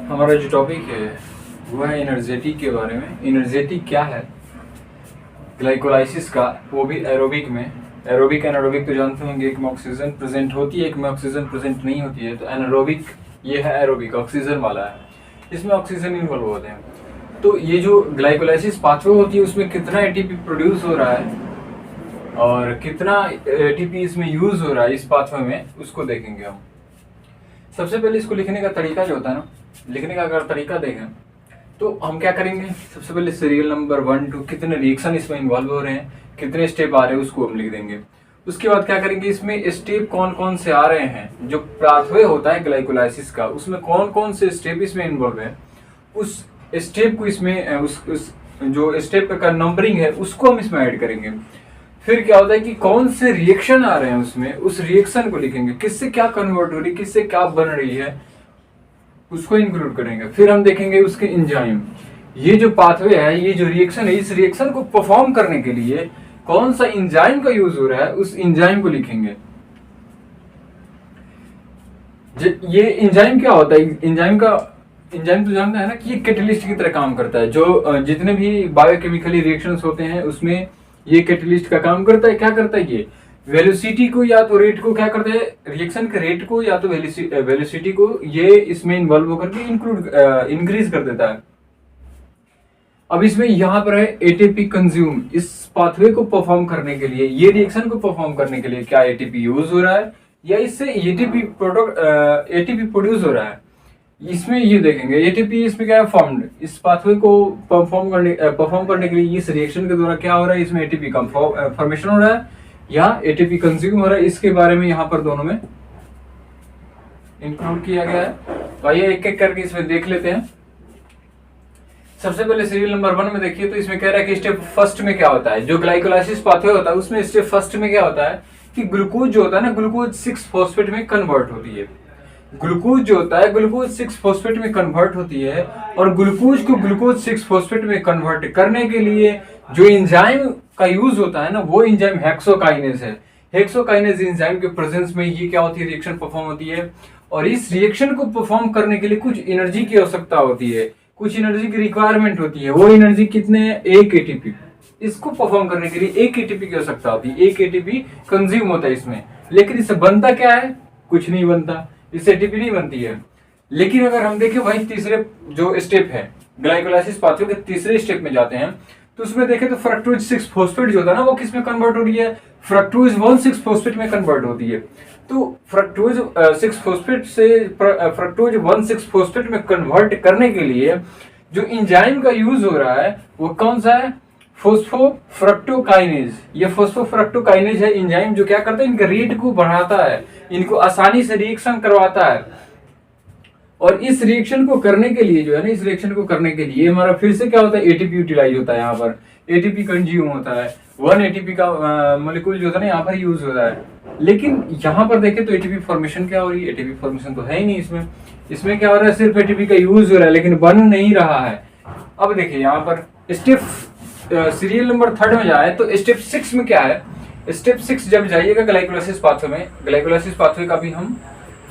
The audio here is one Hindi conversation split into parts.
हमारा जो टॉपिक है वो है एनर्जेटिक के बारे में। एनर्जेटिक क्या है? ग्लाइकोलाइसिस का, वो भी एरोबिक में। एरोबिक एनारोबिक तो जानते होंगे, एक में ऑक्सीजन प्रेजेंट होती है, एक में ऑक्सीजन प्रेजेंट नहीं होती है। तो एनारोबिक ये है, एरोबिक ऑक्सीजन वाला है, इसमें ऑक्सीजन इन्वॉल्व होते हैं। तो ये जो ग्लाइकोलाइसिस पाथवे होती है उसमें कितना एटीपी प्रोड्यूस हो रहा है और कितना एटीपी इसमें यूज हो रहा है इस पाथवे में, उसको देखेंगे हम। सबसे पहले इसको लिखने का तरीका जो होता है ना, लिखने का अगर तरीका देखें तो हम क्या करेंगे, सबसे पहले सीरियल नंबर 1 2 कितने रिएक्शन इसमें इन्वॉल्व हो रहे हैं, कितने स्टेप आ रहे हैं, उसको हम लिख देंगे। उसके बाद क्या करेंगे, इसमें स्टेप कौन कौन से आ रहे हैं, जो पाथवे होता है ग्लाइकोलाइसिस का उसमें कौन कौन से स्टेप इसमें इन्वॉल्व है, उस स्टेप को इसमें उस जो स्टेप का नंबरिंग है उसको हम इसमें ऐड करेंगे। फिर क्या होता है कि कौन से रिएक्शन आ रहे हैं उसमें, उस रिएक्शन को लिखेंगे, किससे क्या कन्वर्ट हो रही है, किससे क्या बन रही है, उसको इंक्लूड करेंगे। फिर हम देखेंगे उसके एंजाइम, ये जो पाथवे है, ये जो रिएक्शन है, इस रिएक्शन को परफॉर्म करने के लिए कौन सा एंजाइम का यूज हो रहा है, उस एंजाइम को लिखेंगे। ये एंजाइम क्या होता है, एंजाइम तो जानता है ना कि ये कैटलिस्ट की तरह काम करता है। जो जितने भी बायोकेमिकली रिएक्शंस होते हैं उसमें ये कैटलिस्ट का काम करता है। क्या करता है, ये वेलोसिटी को या तो रेट को क्या करता है, रिएक्शन के रेट को या तो वेलोसिटी को ये इसमें इन्वॉल्व होकर के इंक्रीज कर देता है। अब इसमें यहाँ पर है एटीपी कंज्यूम, इस पाथवे को परफॉर्म करने के लिए, ये रिएक्शन को परफॉर्म करने के लिए क्या एटीपी यूज हो रहा है या इससे एटीपी प्रोड्यूस हो रहा है, इसमें ये देखेंगे। एटीपी इसमें क्या है, फॉर्म्ड, इस पाथवे को परफॉर्म करने के लिए इस रिएक्शन के द्वारा क्या हो रहा है, इसमें एटीपी का फॉर्मेशन हो रहा है या एटीपी कंज्यूम हो रहा है, इसके बारे में यहाँ पर दोनों में इंक्लूड किया गया है। तो आइए एक एक करके इसमें देख लेते हैं। सबसे पहले सीरियल नंबर 1 में देखिए तो इसमें कह रहा है कि स्टेप फर्स्ट में क्या होता है, जो ग्लाइकोलाइसिस पाथवे होता है उसमें स्टेप फर्स्ट में क्या होता है कि ग्लूकोज जो होता है ना, ग्लूकोज 6 फॉस्फेट में कन्वर्ट होती है। ग्लूकोज जो होता है ग्लूकोज 6 फॉस्फेट में कन्वर्ट होती है, और ग्लूकोज को ग्लूकोज 6 फॉस्फेट में कन्वर्ट करने के लिए जो एंजाइम का यूज होता है ना, वो एंजाइम हेक्सोकाइनेज है। हेक्सोकाइनेज एंजाइम के प्रेजेंस में ये क्या होती है, रिएक्शन परफॉर्म होती है। और इस रिएक्शन को परफॉर्म करने के लिए कुछ एनर्जी की आवश्यकता होती है, कुछ एनर्जी की रिक्वायरमेंट होती है। वो एनर्जी कितने है, 1 एटीपी। इसको परफॉर्म करने के लिए 1 एटीपी की आवश्यकता होती है, 1 एटीपी कंज्यूम होता है इसमें। लेकिन इससे बनता क्या है, कुछ नहीं बनता, इससे एटीपी नहीं बनती है। लेकिन अगर हम देखें वही तीसरे जो स्टेप है, ग्लाइकोलाइसिस पाथवे के तीसरे स्टेप में जाते हैं तो उसमें देखें तो फ्रक्टोज 6 फॉस्फेट जो होता है ना, वो किस में कन्वर्ट हो रही है, फ्रक्टोज 1,6 फॉस्फेट में कन्वर्ट होती है। तो फ्रक्टोज 6 फॉस्फेट से फ्रक्टोज 1,6 फॉस्फेट में कन्वर्ट करने के लिए जो एंजाइम का यूज हो रहा है वो कौन सा है, फोस्फोफ्रक्टोकाइनेज। ये फोस्फोफ्रक्टोकाइनेज है एंजाइम, जो क्या करता है, इनके रेट को बढ़ाता है, इनको आसानी से रिएक्शन करवाता है। और इस रिएक्शन को करने के लिए जो है ना, इस रिएक्शन को करने के लिए हमारा फिर से क्या होता है, एटीपी यूटिलाइज होता है। यहाँ पर एटीपी कंज्यूम होता है, 1 एटीपी का मॉलिक्यूल जो होता है ना यहाँ पर यूज होता है। लेकिन यहाँ पर देखें तो एटीपी फॉर्मेशन क्या हो रही है, एटीपी फॉर्मेशन तो है ही नहीं इसमें। इसमें क्या हो रहा है, सिर्फ एटीपी का यूज हो रहा है लेकिन बन नहीं रहा है। अब देखिए यहाँ पर स्टेप सीरियल नंबर 3 में जाए तो स्टेप 6 में क्या है, स्टेप 6 जब जाइएगा ग्लाइकोलाइसिस पाथवे में, ग्लाइकोलाइसिस पाथवे का भी हम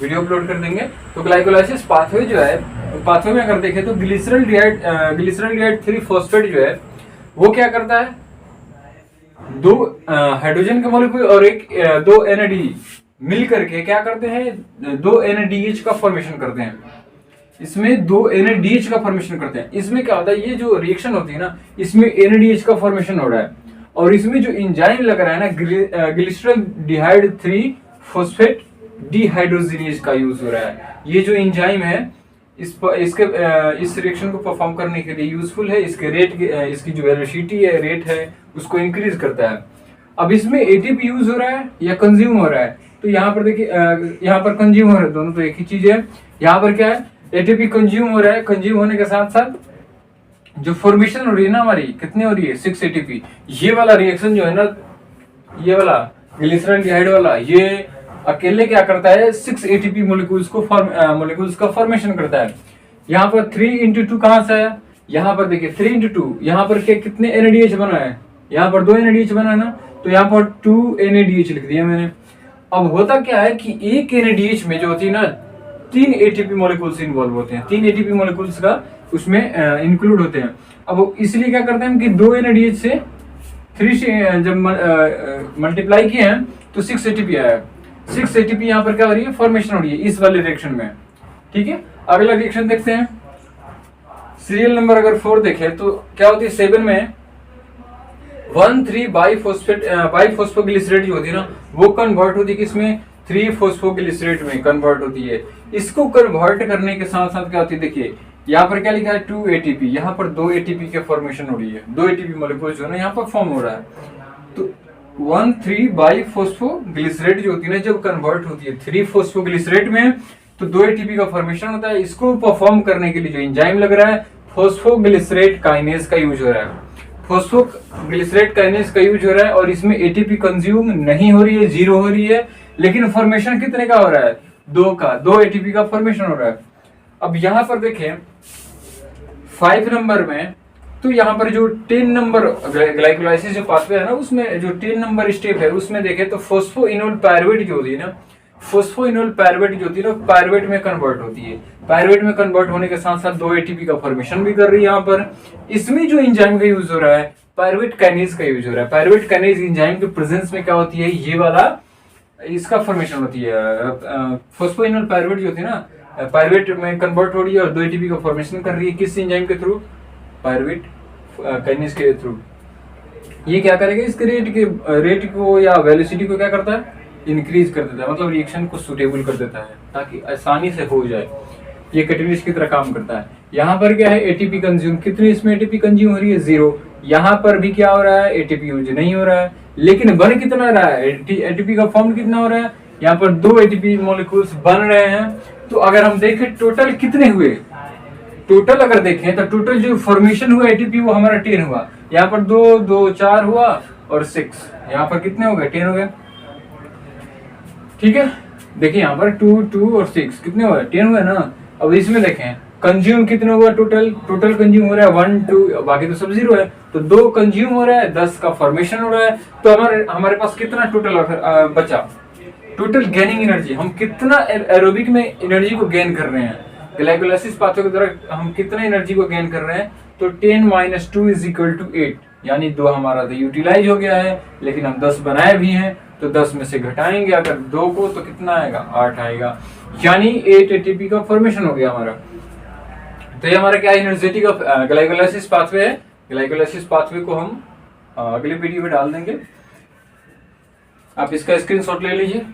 वीडियो अपलोड कर देंगे। तो ग्लाइकोलाइसिस पाथवे जो है, पाथवे में अगर देखें तो ग्लिसरॉल्डिहाइड 3 फॉस्फेट जो है वो क्या करता है, 2 हाइड्रोजन के मॉलिक्यूल और 2 NAD मिल करके क्या करते हैं, 2 NADH का फॉर्मेशन करते हैं। इसमें 2 NADH का फॉर्मेशन करते हैं। इसमें क्या होता है, ये जो रिएक्शन होती है ना, इसमें NADH का फॉर्मेशन हो रहा है, और इसमें जो एंजाइम लग रहा है ना, ग्लिसरॉल्डिहाइड 3 फॉस्फेट डिहाइड्रोजिनेज का यूज हो रहा है। ये जो एंजाइम है इस रिएक्शन को परफॉर्म करने के लिए यूजफुल है। इसके रेट, इसकी जो वेलोसिटी है, रेट है, उसको इंक्रीज करता है। अब इसमें एटीपी यूज हो रहा है या कंज्यूम हो रहा है, तो यहाँ पर देखिए यहाँ पर कंज्यूम हो रहा है, दोनों तो एक ही चीज है। यहाँ पर क्या है, एटीपी कंज्यूम हो रहा है, कंज्यूम होने के साथ साथ जो फॉर्मेशन हो रही है ना हमारी, कितनी हो रही है, 6 एटीपी। ये वाला रिएक्शन जो है ना, ये वाला ग्लिसरॉल्डिहाइड वाला, ये अकेले क्या करता है, 6 एटीपी मॉलिक्यूल्स का फॉर्मेशन करता है। यहाँ पर 3x2 कहां से आया, यहाँ पर देखिए 3x2, यहाँ पर कितने NADH बना है, यहाँ पर 2 NADH बना है ना, तो यहाँ पर 2 NADH लिख दिया मैंने। अब होता क्या है कि एक NADH में जो होती है ना, 3 एटीपी मॉलिक्यूल्स इन्वॉल्व होते हैं, 3 एटीपी मॉलिक्यूल्स का उसमें इंक्लूड होते हैं। अब वो इसलिए क्या करते हैं हम कि 2 NADH से 3 से जब मल्टीप्लाई किए हैं तो 6 एटीपी आया। 6 एटीपी यहाँ पर क्या हो रही है, फॉर्मेशन हो रही है इस वाले रिएक्शन में। ठीक है, अगला रिएक्शन देखते हैं। सीरियल नंबर अगर 4 देखें तो क्या होती है, 7 में 1,3 बाइफॉस्फोग्लिसरेट जो होती है ना, वो कन्वर्ट होती है किसमें, 3 फॉस्फोग्लिसरेट में कन्वर्ट होती है। इसको कन्वर्ट करने के साथ साथ क्या होती है, देखिए यहाँ पर क्या लिखा है 2 ATP, यहाँ पर 2 ATP के फॉर्मेशन हो रही है, 2 ATP मॉलिक्यूल जो है ना यहाँ पर फॉर्म हो रहा है। तो 1,3 बाइफॉस्फोग्लिसरेट जो होती है ना, जब कन्वर्ट होती है 3 फॉस्फोग्लिसरेट में तो 2 ATP का फॉर्मेशन होता है। इसको परफॉर्म करने के लिए जो एंजाइम लग रहा है, फॉस्फोग्लिसरेट काइनेज का यूज हो रहा है। फॉस्फोग्लिसरेट काइनेज का यूज हो रहा है और इसमें ATP कंज्यूम नहीं हो रही है, 0 हो रही है, लेकिन फॉर्मेशन कितने का हो रहा है, 2 का, 2 ATP का फॉर्मेशन हो रहा है। अब यहां पर देखें 5 नंबर में, तो यहाँ पर जो 10 नंबर ग्लाइकोलाइसिस जो पाथवे है ना, उसमें जो 10 नंबर स्टेप है उसमें देखें तो फोस्फोइनोल पायरुवेट जो होती है ना, फोस्फोइनोल पायरुवेट जो होती है ना, पायरुवेट में कन्वर्ट होती है। पायरुवेट में कन्वर्ट होने के साथ साथ 2 ATP का फॉर्मेशन भी कर रही है। यहाँ पर इसमें जो एंजाइम का यूज हो रहा है, पायरुवेट काइनेज का यूज हो रहा है। पायरुवेट काइनेज एंजाइम के प्रेजेंस में क्या होती है, ये वाला इसका फॉर्मेशन होती है। फोस्फोइनोल पायरुवेट जो होती है ना, पायरुवेट में कन्वर्ट हो रही है और 2 ATP का फॉर्मेशन कर रही है, किस एंजाइम के थ्रू, पायरुवेट काइनेज के थ्रू। ये क्या करेगा, इसके रेट को या वेलोसिटी को क्या करता है, इंक्रीज कर देता है, मतलब रिएक्शन को सुटेबल कर देता है ताकि आसानी से हो जाए। ये कैटलिस्ट की तरह काम करता है। यहाँ पर क्या है, ATP कंज्यूम, कितनी इसमें ATP कंज्यूम हो रही है, 0। यहाँ पर भी क्या हो रहा है, ATP यूज नहीं हो रहा है, लेकिन बन कितना रहा है, ATP का फॉर्म कितना हो रहा है, यहाँ पर 2 ATP मॉलिक्यूल्स बन रहे हैं। तो अगर हम देखें टोटल कितने हुए, टोटल अगर देखें तो टोटल जो फॉर्मेशन हुआ ATP वो हमारा 10 हुआ। यहाँ पर 2 2 4 हुआ और 6, यहाँ पर कितने हो गए, 10 हो गए। ठीक है, देखिए यहाँ पर 2 2 और 6 कितने हुए, 10 हुए ना। अब इसमें देखें कंज्यूम कितने हुआ, टोटल कंज्यूम हो रहा है 1 2, बाकी तो सब 0 है, तो 2 कंज्यूम हो रहा है, 10 का फॉर्मेशन हो रहा है। तो हमारे पास कितना टोटल बचा, टोटल गेनिंग एनर्जी, हम कितना एरोबिक में एनर्जी को गेन कर रहे हैं, ग्लाइकोलाइसिस पाथवे के द्वारा हम कितना एनर्जी को गेन कर रहे हैं। तो 10 - 2 = 8, यानी 2 हमारा तो यूटिलाइज हो गया है, लेकिन हम 10 बनाए भी हैं, तो 10 में से घटाएंगे अगर 2 को तो कितना आएगा, 8 आएगा, यानी 8 ATP का फॉर्मेशन हो गया हमारा। तो ये हमारा क्या एनर्जेटिक ग्लाइकोलाइसिस पाथवे है। ग्लाइकोलाइसिस पाथवे को हम अगले वीडियो में डाल देंगे, आप इसका स्क्रीनशॉट ले लीजिए।